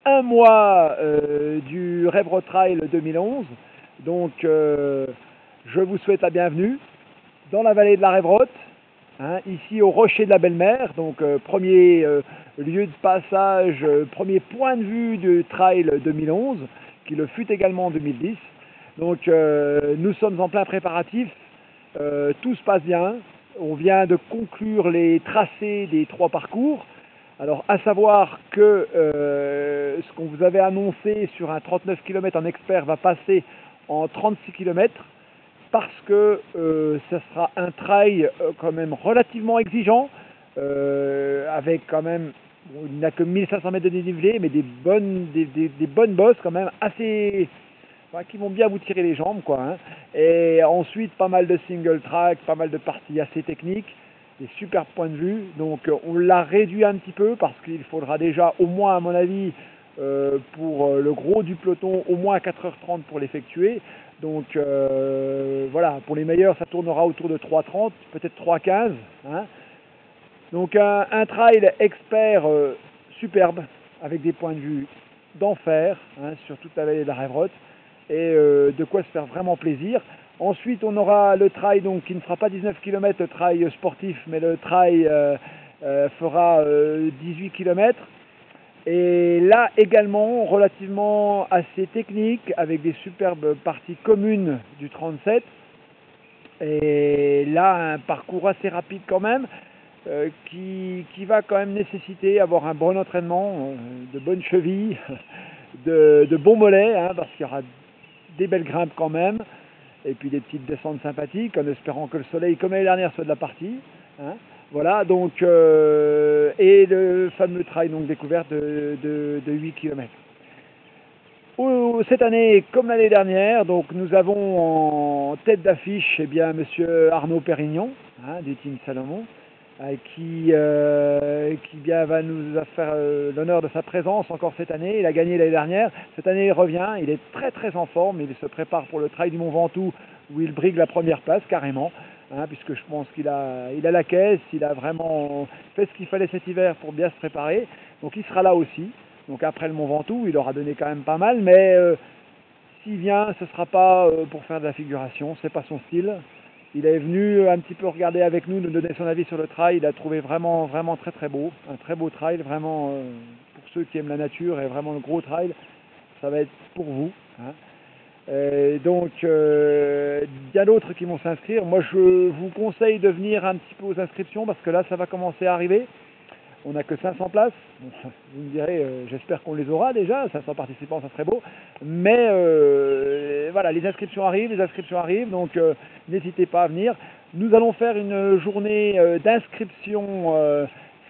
un mois du Rêve Road Trail 2011. Donc, je vous souhaite la bienvenue dans la vallée de la Rêve-Roth, ici au Rocher de la Belle-Mer. Donc, premier lieu de passage, premier point de vue du Trail 2011, qui le fut également en 2010. Donc, nous sommes en plein préparatif. Tout se passe bien. On vient de conclure les tracés des 3 parcours. Alors, à savoir que ce qu'on vous avait annoncé sur un 39 km en expert va passer en 36 km parce que ça sera un trail quand même relativement exigeant, avec quand même, bon, il n'a que 1500 mètres de dénivelé, mais des bonnes bosses quand même assez, qui vont bien vous tirer les jambes, quoi. Et ensuite, pas mal de single track, pas mal de parties assez techniques, des super points de vue. Donc, on l'a réduit un petit peu parce qu'il faudra déjà, au moins à mon avis, pour le gros du peloton, au moins 4h30 pour l'effectuer. Donc, voilà, pour les meilleurs, ça tournera autour de 3h30, peut-être 3h15. Donc, un trail expert superbe, avec des points de vue d'enfer, sur toute la vallée de la Rêve-Roth, et de quoi se faire vraiment plaisir. Ensuite, on aura le trail donc, qui ne fera pas 19 km, le trail sportif, mais le trail fera 18 km. Et là également, relativement assez technique, avec des superbes parties communes du 37. Et là, un parcours assez rapide quand même, qui va quand même nécessiter avoir un bon entraînement, de bonnes chevilles, de bons mollets, parce qu'il y aura des belles grimpes quand même, et puis des petites descentes sympathiques, en espérant que le soleil, comme l'année dernière, soit de la partie. Voilà, donc, et le fameux trail donc, découverte de 8 km. Cette année, comme l'année dernière, donc, nous avons en tête d'affiche monsieur Arnaud Pérignon, du Team Salomon, qui bien va nous faire l'honneur de sa présence encore cette année. Il a gagné l'année dernière. Cette année, il revient. Il est très très en forme. Il se prépare pour le trail du Mont Ventoux où il brigue la première place carrément. Puisque je pense qu'il a la caisse, il a vraiment fait ce qu'il fallait cet hiver pour bien se préparer. Donc il sera là aussi. Donc après le Mont Ventoux, il aura donné quand même pas mal. Mais s'il vient, ce ne sera pas pour faire de la figuration. C'est pas son style. Il est venu un petit peu regarder avec nous, nous donner son avis sur le trail. Il a trouvé vraiment, vraiment très très beau. Un très beau trail, vraiment, pour ceux qui aiment la nature et vraiment le gros trail, ça va être pour vous. Donc, il y a d'autres qui vont s'inscrire. Moi, je vous conseille de venir un petit peu aux inscriptions parce que là, ça va commencer à arriver. On n'a que 500 places. Bon, vous me direz, j'espère qu'on les aura déjà. 500 participants, ça serait beau. Mais voilà, les inscriptions arrivent. Donc, n'hésitez pas à venir. Nous allons faire une journée d'inscription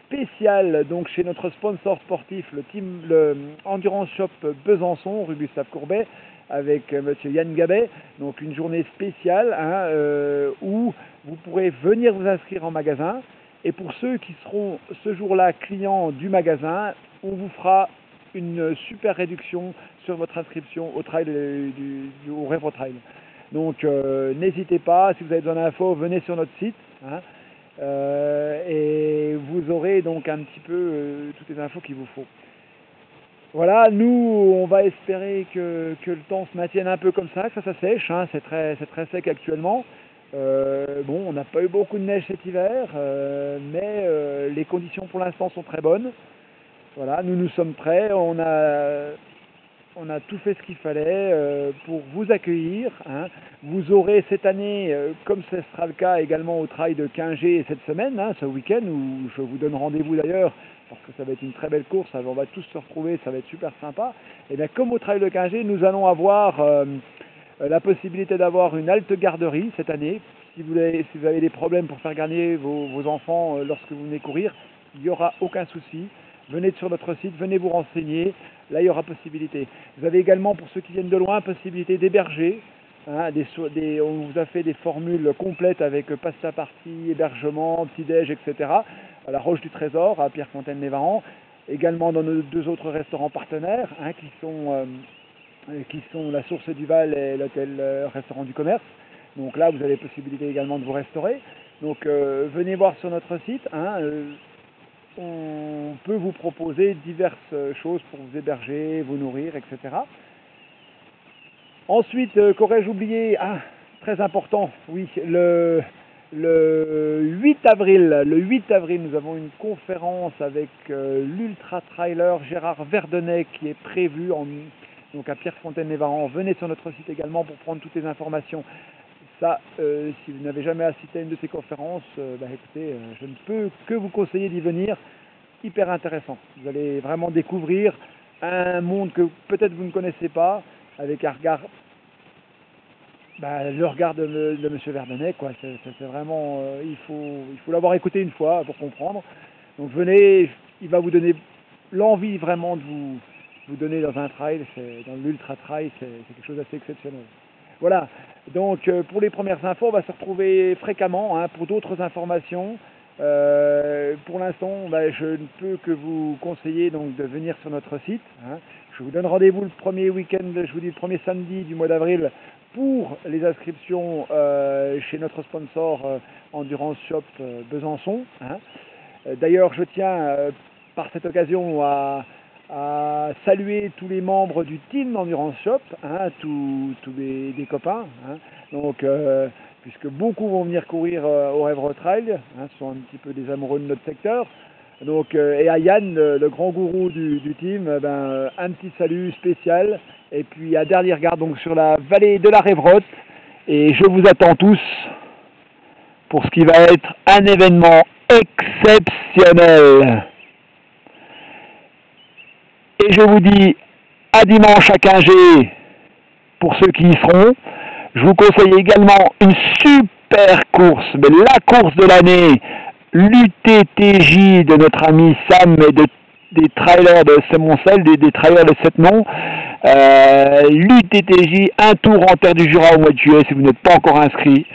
spéciale donc, chez notre sponsor sportif, le Endurance Shop Besançon, rue Gustave Courbet, avec monsieur Yann Gabet. Donc, une journée spéciale où vous pourrez venir vous inscrire en magasin. Et pour ceux qui seront ce jour-là clients du magasin, on vous fera une super réduction sur votre inscription au trail au Rêve Road Trail. Donc n'hésitez pas, si vous avez besoin d'infos, venez sur notre site. Et vous aurez donc un petit peu toutes les infos qu'il vous faut. Voilà, nous on va espérer que le temps se maintienne un peu comme ça, que ça sèche, c'est très sec actuellement. Bon, on n'a pas eu beaucoup de neige cet hiver, mais les conditions pour l'instant sont très bonnes. Voilà, nous sommes prêts, on a tout fait ce qu'il fallait pour vous accueillir. Vous aurez cette année, comme ce sera le cas également au trail de Quingé cette semaine, ce week-end, où je vous donne rendez-vous d'ailleurs, parce que ça va être une très belle course, on va tous se retrouver, ça va être super sympa. Et bien comme au trail de Quingé, nous allons avoir la possibilité d'avoir une halte garderie cette année. Si vous avez des problèmes pour faire gagner vos enfants lorsque vous venez courir, il n'y aura aucun souci. Venez sur notre site, venez vous renseigner. Là, il y aura possibilité. Vous avez également, pour ceux qui viennent de loin, possibilité d'héberger. On vous a fait des formules complètes avec pasta party, hébergement, petit-déj, etc. À la Roche du Trésor, à Pierrefontaine-les-Varans. Également dans nos 2 autres restaurants partenaires, qui sont la Source du Val et l'hôtel restaurant du commerce. Donc là, vous avez possibilité également de vous restaurer. Donc venez voir sur notre site. on peut vous proposer diverses choses pour vous héberger, vous nourrir, etc. Ensuite, qu'aurais-je oublié? Ah, très important, oui, le 8 avril, nous avons une conférence avec l'ultra-trailer Gérard Verdenay qui est prévue donc à Pierrefontaine-les-Varans. Venez sur notre site également pour prendre toutes les informations. Ça, si vous n'avez jamais assisté à une de ces conférences, écoutez, je ne peux que vous conseiller d'y venir. Hyper intéressant. Vous allez vraiment découvrir un monde que peut-être vous ne connaissez pas, avec un regard, le regard de M. Verdenay, quoi. C'est vraiment, il faut l'avoir écouté une fois pour comprendre. Donc venez, il va vous donner l'envie vraiment de vous donner dans un trail, dans l'ultra trail, c'est quelque chose d'assez exceptionnel. Voilà, donc pour les premières infos, on va se retrouver fréquemment pour d'autres informations. Pour l'instant, je ne peux que vous conseiller donc, de venir sur notre site. Je vous donne rendez-vous le premier week-end, je vous dis le premier samedi du mois d'avril pour les inscriptions chez notre sponsor Endurance Shop Besançon. D'ailleurs, je tiens par cette occasion à saluer tous les membres du team d'Endurance Shop, tous des copains, donc puisque beaucoup vont venir courir au Rêvre Trail, ce sont un petit peu des amoureux de notre secteur. Donc, et à Yann, le grand gourou du team, un petit salut spécial. Et puis à dernier regard donc sur la vallée de la Rêvrotte. Et je vous attends tous pour ce qui va être un événement exceptionnel. Et je vous dis à dimanche à Quingé pour ceux qui y seront. Je vous conseille également une super course, mais la course de l'année, l'UTTJ de notre ami Sam et des trailers de Semoncel, des trailers de cette nom. L'UTTJ, un tour en terre du Jura au mois de juillet, si vous n'êtes pas encore inscrit.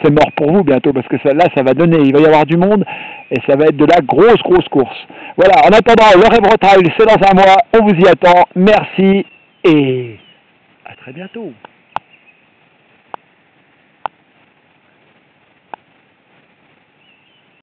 C'est mort pour vous bientôt, parce que ça va donner, il va y avoir du monde, et ça va être de la grosse course. Voilà, en attendant, le Rêvre Trail, c'est dans un mois, on vous y attend. Merci, et à très bientôt.